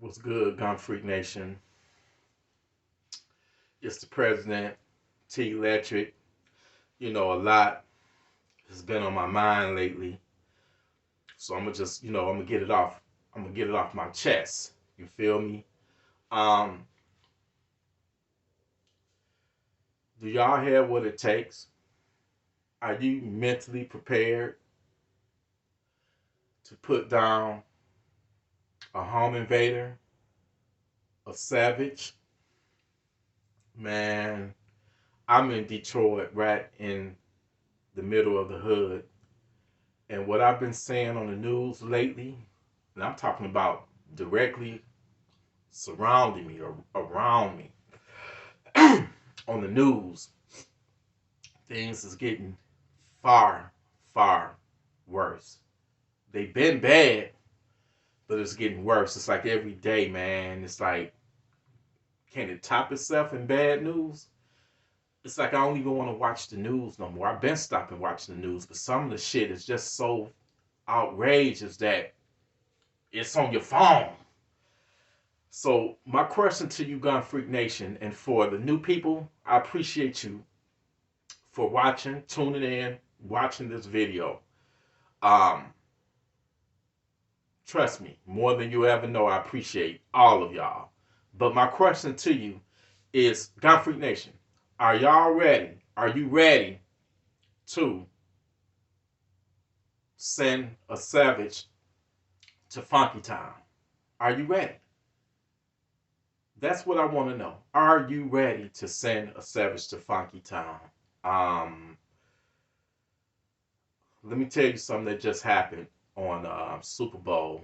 What's good, Gun Freak Nation? It's the president, T Electric. A lot has been on my mind lately. So I'm gonna just, I'm gonna get it off. I'm gonna get it off my chest. You feel me? Um, do y'all have what it takes? Are you mentally prepared to put down a home invader, a savage? Man, I'm in Detroit, right in the middle of the hood. And what I've been saying on the news lately, and I'm talking about directly surrounding me or around me on the news, things is getting far, far worse. They've been bad, but it's getting worse. It's like every day, man. It's like, can it top itself in bad news? It's like I don't even want to watch the news no more. I've been stopping watching the news, but some of the shit is just so outrageous that it's on your phone. So my question to you, Gun Freak Nation, and for the new people, I appreciate you for watching, tuning in, watching this video. Um, Trust me, more than you ever know, I appreciate all of y'all. But my question to you is, Gun Freak Nation, are y'all ready? Are you ready to send a savage to Funky Town? Are you ready? That's what I want to know. Are you ready to send a savage to Funky Town? Um, Let me tell you something that just happened on Super Bowl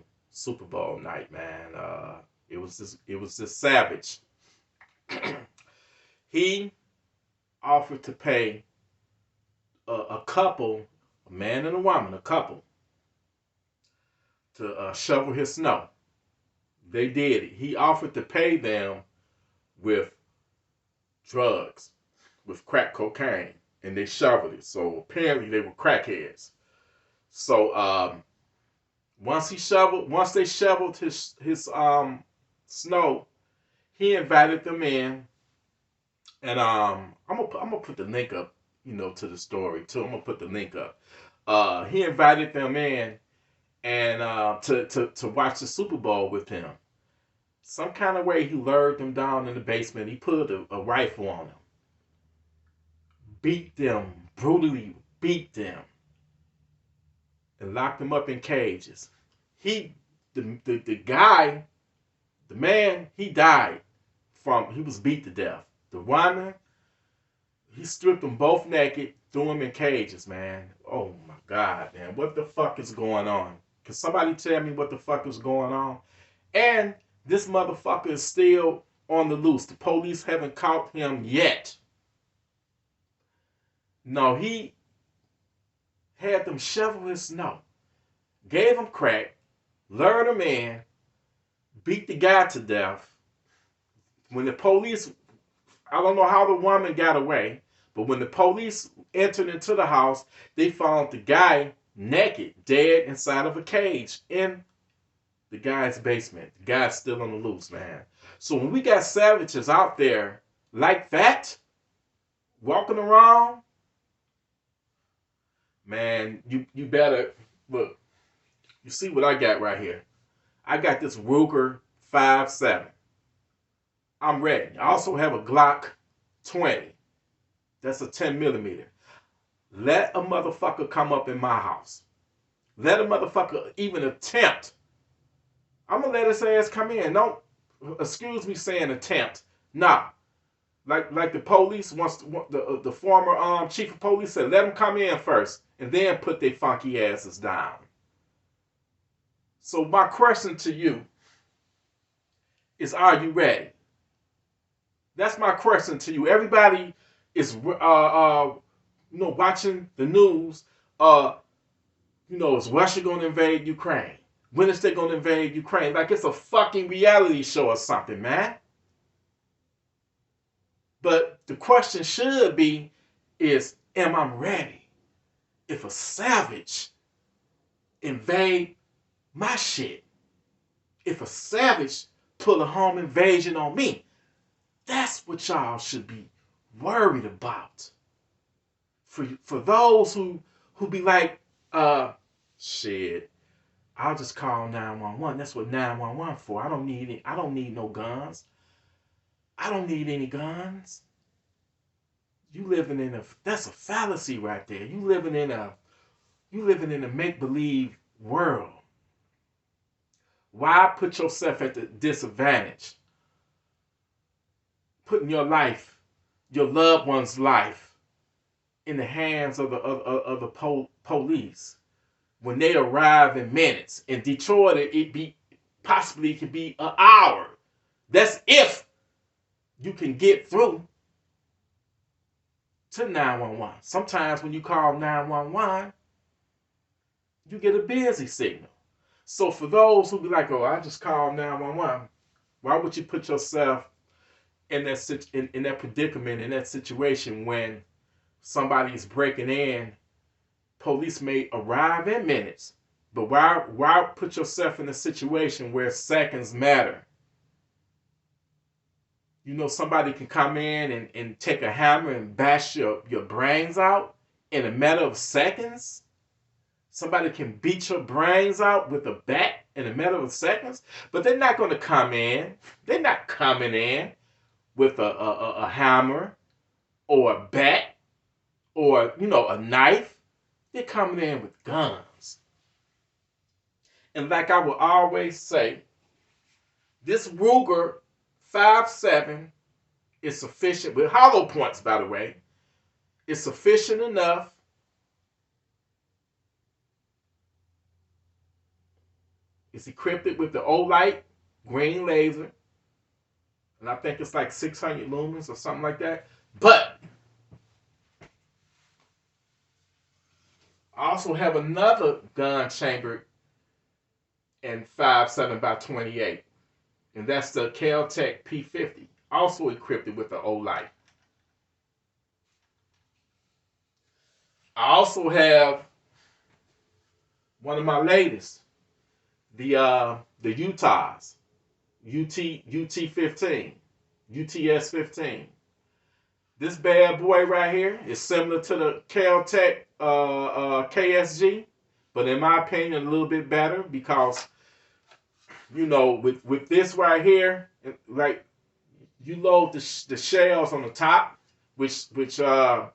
night, man. It was this savage. He offered to pay a couple, a man and a woman, a couple, to shovel his snow. They did it. He offered to pay them with drugs, with crack cocaine, and they shoveled it. So apparently they were crackheads. So once they shoveled his snow, he invited them in, and I'm gonna put the link up, to the story too. I'm gonna put the link up. He invited them in and to watch the Super Bowl with him. Some kind of way he lured them down in the basement. He put a rifle on them, beat them brutally, beat them, and locked them up in cages. He the guy, the man, he died he was beat to death. The woman, he stripped them both naked, threw them in cages, man. Oh my God, man. What the fuck is going on? Can somebody tell me what the fuck is going on? And this motherfucker is still on the loose. The police haven't caught him yet. No, he had them shovel his snow, gave him crack, lured him in, beat the guy to death. When the police, I don't know how the woman got away, but when the police entered into the house, they found the guy naked, dead inside of a cage in the guy's basement. The guy's still on the loose, man. So when we got savages out there like that, walking around, man, you better look. You see what I got right here? I got this Ruger 5.7. I'm ready. I also have a Glock 20. That's a 10 millimeter. Let a motherfucker come up in my house. Let a motherfucker even attempt. I'm gonna let his ass come in. Don't excuse me saying attempt. Nah. Like the police wants the former chief of police said, let them come in first and then put their funky asses down. So my question to you is, are you ready? That's my question to you. Everybody is watching the news. Is Russia gonna invade Ukraine? When is they gonna invade Ukraine? Like it's a fucking reality show or something, man. But the question should be is, am I ready? If a savage invade my shit, if a savage pull a home invasion on me. That's what y'all should be worried about. For those who be like, shit, I'll just call 911. That's what 911 for. I don't need no guns. I don't need any guns. You living in that's a fallacy right there. You living in a make-believe world. Why put yourself at the disadvantage? Putting your life, your loved one's life, in the hands of the police when they arrive in minutes. In Detroit, it could be an hour. That's if you can get through to 911. Sometimes when you call 911, you get a busy signal. So for those who be like, oh, I just called 911, why would you put yourself in that predicament, in that situation when somebody is breaking in? Police may arrive in minutes, but why put yourself in a situation where seconds matter? You know, somebody can come in and take a hammer and bash your brains out in a matter of seconds. Somebody can beat your brains out with a bat in a matter of seconds, but they're not going to come in. They're not coming in with a hammer or a bat or, a knife. They're coming in with guns. And like I will always say, this Ruger 5.7 is sufficient, with hollow points, by the way, is sufficient enough it's equipped with the Olight green laser, and I think it's like 600 lumens or something like that. But I also have another gun chamber in 5.7x28, and that's the Kel-Tec P50, also equipped with the Olight. I also have one of my latest, the Utahs, UT15, UTS15. This bad boy right here is similar to the Kel-Tec KSG, but in my opinion, a little bit better because, with this right here, like you load the shells on the top, which the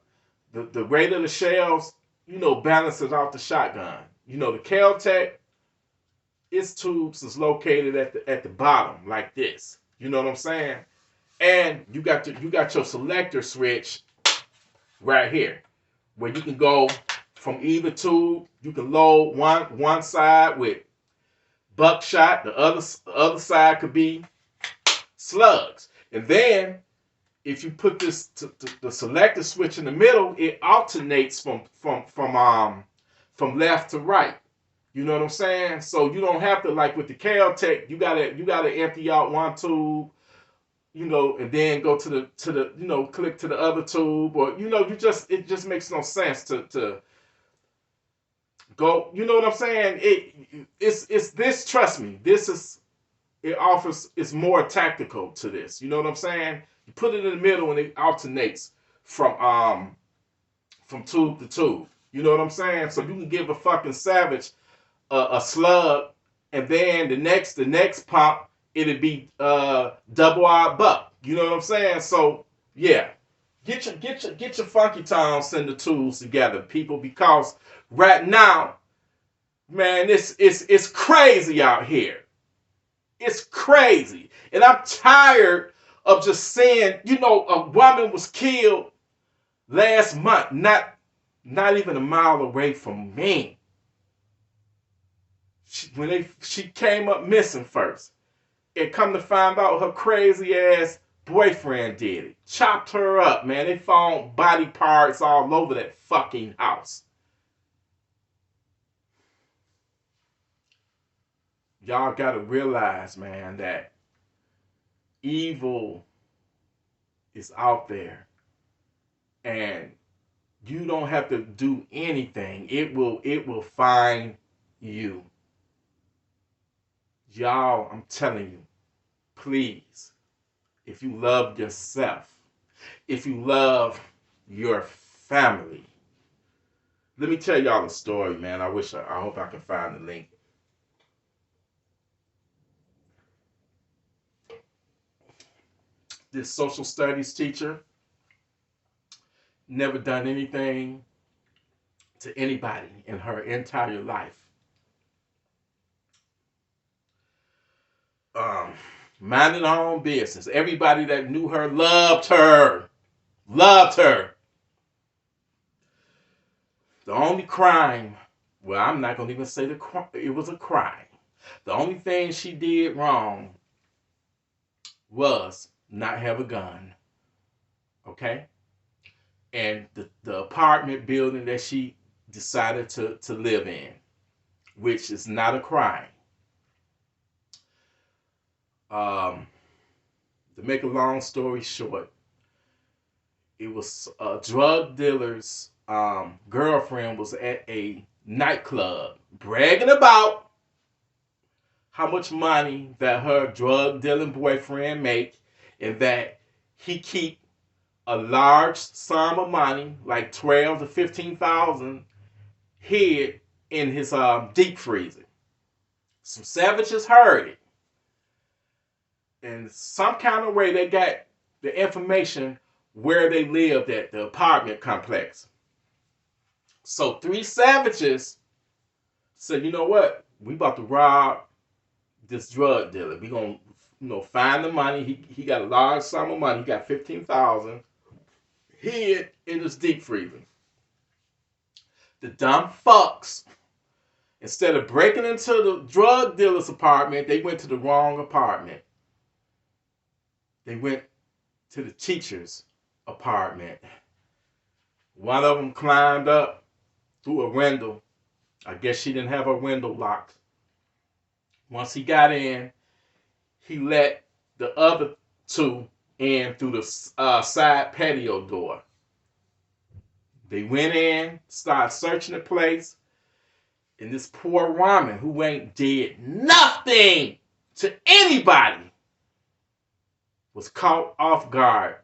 rate of the shells, balances out the shotgun. The Kel-Tec, its tubes is located at the bottom like this. You know what I'm saying? And you got your selector switch right here, where you can go from either tube. You can load one side with buckshot, the other side could be slugs. And then if you put the selector switch in the middle, it alternates from left to right. You know what I'm saying? So you don't have to, like with the Kel-Tec, you gotta empty out one tube, and then go to the click to the other tube, or it just makes no sense to go. You know what I'm saying? It's this. Trust me, it's more tactical to this. You know what I'm saying? You put it in the middle and it alternates from tube to tube. You know what I'm saying? So you can give a fucking savage a slug, and then the next pump it'd be double R buck. You know what I'm saying? So yeah, get your funky town send the tools together, people, because right now, man, it's crazy out here. It's crazy, and I'm tired of just saying, a woman was killed last month, not even a mile away from me. She came up missing first. And come to find out, her crazy ass boyfriend did it. Chopped her up, man. They found body parts all over that fucking house. Y'all gotta realize, man, that evil is out there. And you don't have to do anything. It will find you. Y'all, I'm telling you, please, if you love yourself, if you love your family, let me tell y'all a story, man. I hope I can find the link. This social studies teacher never done anything to anybody in her entire life. Um, Minding her own business. Everybody that knew her loved her. Loved her. The only crime, well, I'm not going to even say it was a crime. The only thing she did wrong was not have a gun. Okay? And the apartment building that she decided to live in, which is not a crime. To make a long story short, it was a drug dealer's girlfriend was at a nightclub bragging about how much money that her drug dealing boyfriend make, and that he keep a large sum of money, like 12 to 15,000, hid in his deep freezer. Some savages heard it, and some kind of way they got the information where they lived at the apartment complex. So three savages said, you know what? We about to rob this drug dealer. We gonna, find the money. He got a large sum of money. He got 15,000 hid in his deep freezer. The dumb fucks, instead of breaking into the drug dealer's apartment, they went to the wrong apartment. They went to the teacher's apartment. One of them climbed up through a window. I guess she didn't have her window locked. Once he got in, he let the other two in through the side patio door. They went in, started searching the place, and this poor woman who ain't did nothing to anybody was caught off guard.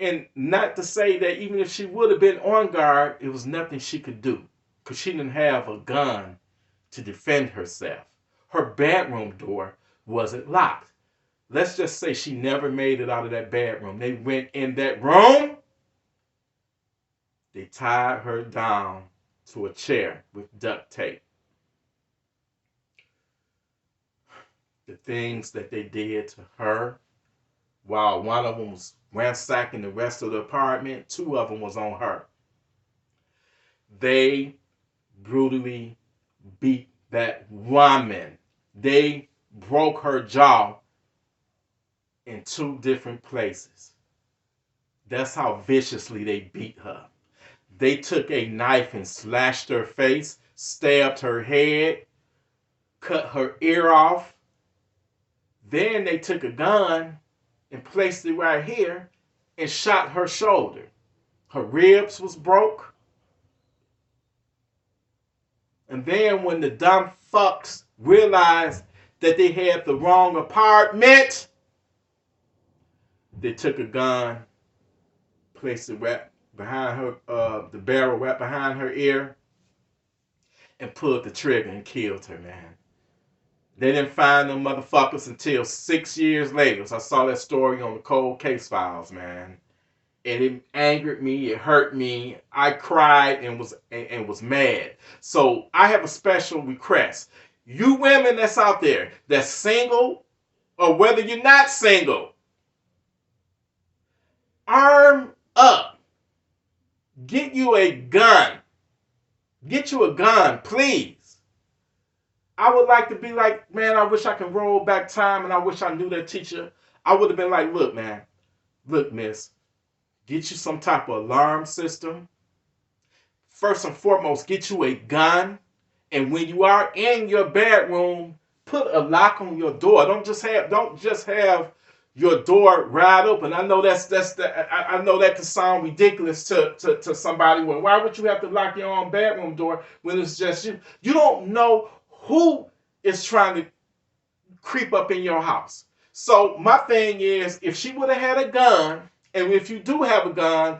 And not to say that even if she would have been on guard, it was nothing she could do, because she didn't have a gun to defend herself. Her bedroom door wasn't locked. Let's just say she never made it out of that bedroom. They went in that room. They tied her down to a chair with duct tape. The things that they did to her, while one of them was ransacking the rest of the apartment, two of them was on her. They brutally beat that woman. They broke her jaw in two different places. That's how viciously they beat her. They took a knife and slashed her face, stabbed her head, cut her ear off. Then they took a gun and placed it right here and shot her shoulder. Her ribs was broke. And then when the dumb fucks realized that they had the wrong apartment, they took a gun, placed it right behind her, the barrel right behind her ear, and pulled the trigger and killed her, man. They didn't find them motherfuckers until 6 years later. So I saw that story on the Cold Case Files, man. And it angered me, it hurt me. I cried and was mad. So I have a special request. You women that's out there, that's single, or whether you're not single, arm up. Get you a gun. Get you a gun, please. I would like to be like, man, I wish I could roll back time and I wish I knew that teacher. I would have been like, look, man, look, miss, get you some type of alarm system. First and foremost, get you a gun. And when you are in your bedroom, put a lock on your door. Don't just have your door wide open. I know I know that can sound ridiculous to somebody. Well, why would you have to lock your own bedroom door when it's just you? You don't know who is trying to creep up in your house. So my thing is, if she would have had a gun, and if you do have a gun,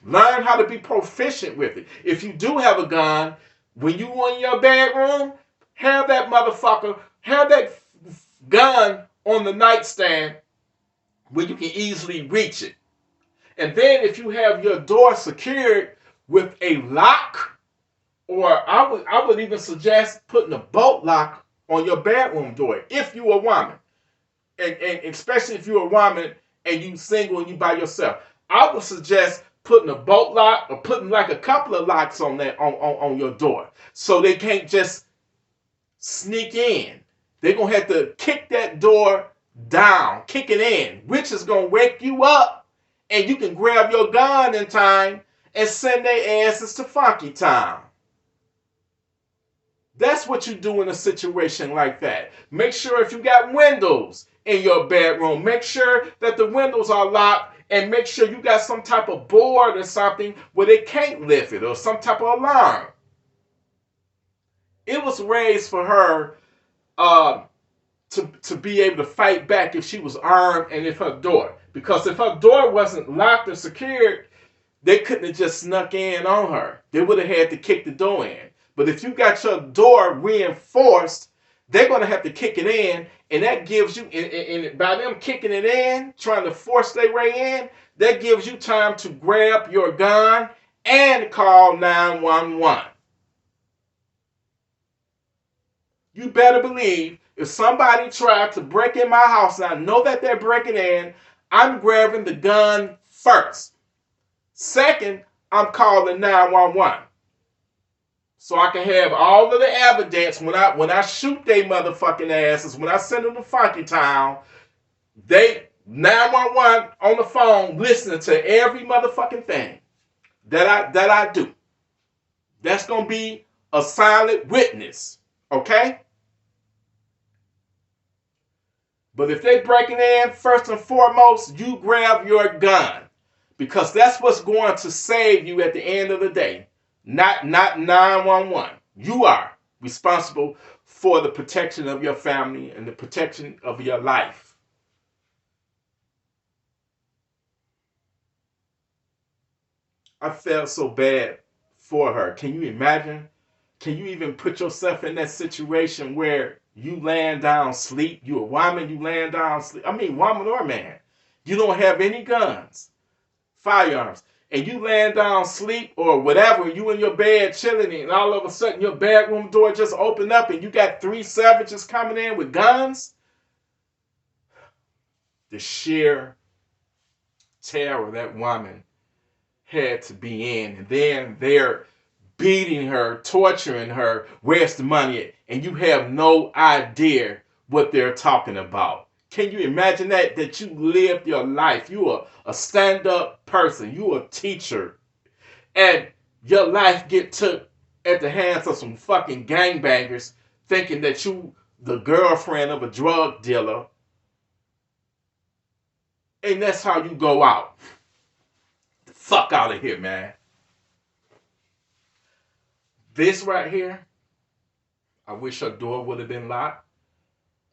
learn how to be proficient with it. If you do have a gun, when you in your bedroom, have that gun on the nightstand where you can easily reach it. And then if you have your door secured with a lock, or I would even suggest putting a bolt lock on your bedroom door if you're a woman. And especially if you're a woman and you single and you by yourself. I would suggest putting a bolt lock or putting like a couple of locks on that on your door. So they can't just sneak in. They're gonna have to kick that door down, kick it in, which is gonna wake you up, and you can grab your gun in time and send their asses to Funky Town. That's what you do in a situation like that. Make sure if you got windows in your bedroom, make sure that the windows are locked, and make sure you got some type of board or something where they can't lift it, or some type of alarm. It was raised for her to be able to fight back if she was armed and if her door. Because if her door wasn't locked or secured, they couldn't have just snuck in on her. They would have had to kick the door in. But if you got your door reinforced, they're going to have to kick it in. And that gives you, and by them kicking it in, trying to force their way in, that gives you time to grab your gun and call 911. You better believe if somebody tried to break in my house and I know that they're breaking in, I'm grabbing the gun first. Second, I'm calling 911. So I can have all of the evidence when I shoot they motherfucking asses, when I send them to Funky Town, they 911 on the phone listening to every motherfucking thing that I do. That's gonna be a silent witness, okay? But if they breaking in, first and foremost, you grab your gun. Because that's what's going to save you at the end of the day. Not 911. You are responsible for the protection of your family and the protection of your life. I felt so bad for her. Can you imagine? Can you even put yourself in that situation where you laying down sleep? You a woman, you laying down sleep. I mean, woman or man. You don't have any guns, firearms, and you laying down sleep or whatever, you in your bed chilling, and all of a sudden your bedroom door just opened up and you got three savages coming in with guns. The sheer terror that woman had to be in, and then they're beating her, torturing her. Where's the money? And you have no idea what they're talking about. Can you imagine that? That you lived your life. You are a stand-up person. You are a teacher. And your life get took at the hands of some fucking gangbangers thinking that you the girlfriend of a drug dealer. And that's how you go out. The fuck out of here, man. This right here, I wish her door would have been locked.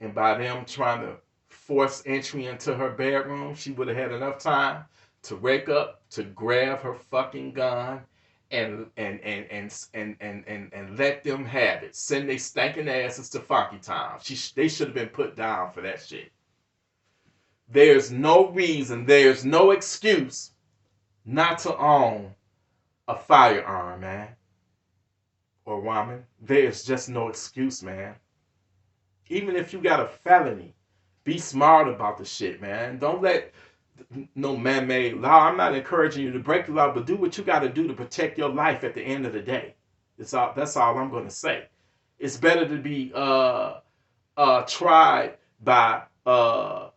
And by them trying to force entry into her bedroom, she would have had enough time to wake up, to grab her fucking gun, and let them have it. Send they stinking asses to Funky Town. They should have been put down for that shit. There's no reason, there's no excuse not to own a firearm, man. Or woman. There's just no excuse, man. Even if you got a felony, be smart about the shit, man. Don't let no man-made law. I'm not encouraging you to break the law, but do what you got to do to protect your life at the end of the day. That's all I'm going to say. It's better to be tried by 12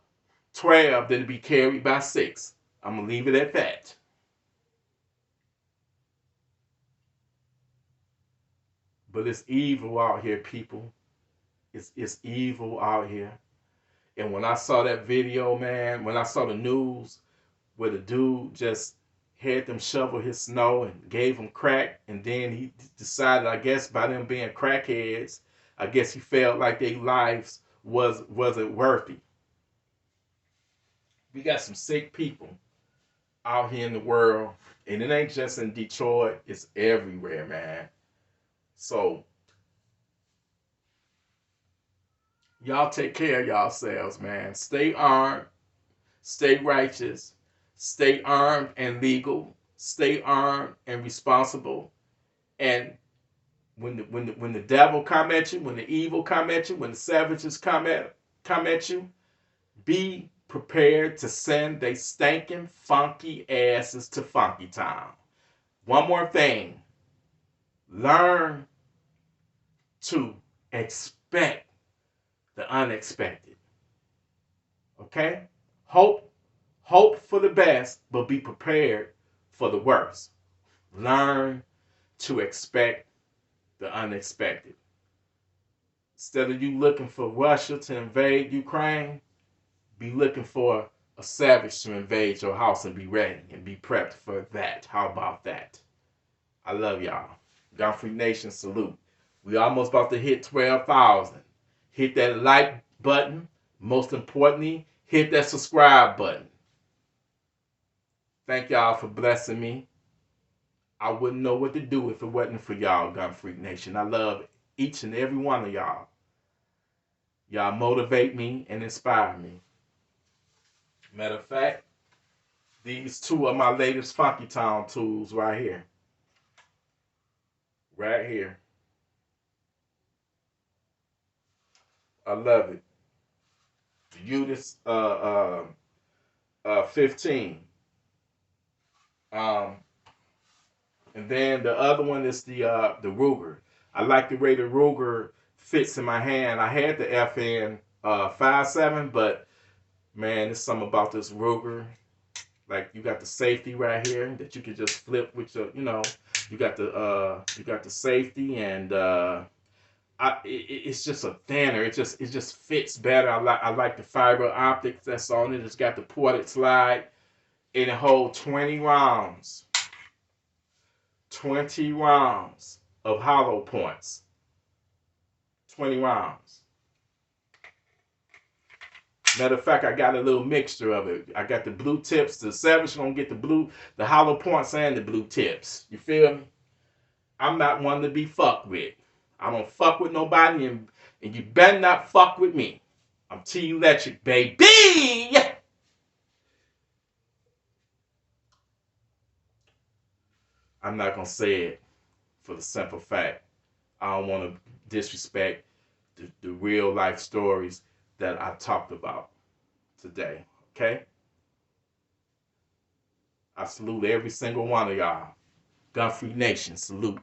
than to be carried by 6. I'm going to leave it at that. But it's evil out here, people. It's evil out here. And when I saw that video, man, when I saw the news where the dude just had them shovel his snow and gave them crack, and then he decided, I guess by them being crackheads, I guess he felt like their lives wasn't worthy. We got some sick people out here in the world, and it ain't just in Detroit, it's everywhere, man. So y'all take care of yourselves, man. Stay armed, stay righteous, stay armed and legal, stay armed and responsible. And when the devil come at you, when the evil come at you, when the savages come at you, be prepared to send they stinking funky asses to Funky Town. One more thing, learn to expect the unexpected. Okay? Hope hope for the best, but be prepared for the worst. Learn to expect the unexpected. Instead of you looking for Russia to invade Ukraine, be looking for a savage to invade your house and be ready and be prepped for that. How about that? I love y'all. Gun Free Nation salute. We almost about to hit 12,000. Hit that like button. Most importantly, hit that subscribe button. Thank y'all for blessing me. I wouldn't know what to do if it wasn't for y'all, Gun Freak Nation. I love each and every one of y'all. Y'all motivate me and inspire me. Matter of fact, these two are my latest Funky Town tools right here. Right here. I love it. The Udis 15. Um, and then the other one is the Ruger. I like the way the Ruger fits in my hand. I had the FN 57, but man, there's something about this Ruger. Like you got the safety right here that you can just flip with your, you got the safety and it's just a thinner. It just fits better. I like the fiber optics that's on it. It's got the ported slide and it holds 20 rounds. 20 rounds of hollow points. 20 rounds. Matter of fact, I got a little mixture of it. I got the blue tips. The Savage gonna get the hollow points and the blue tips. You feel me? I'm not one to be fucked with. I don't fuck with nobody, and you better not fuck with me. I'm T Electric, baby. I'm not gonna say it for the simple fact I don't want to disrespect the real life stories that I talked about today. Okay? I salute every single one of y'all. Gun Free Nation, salute.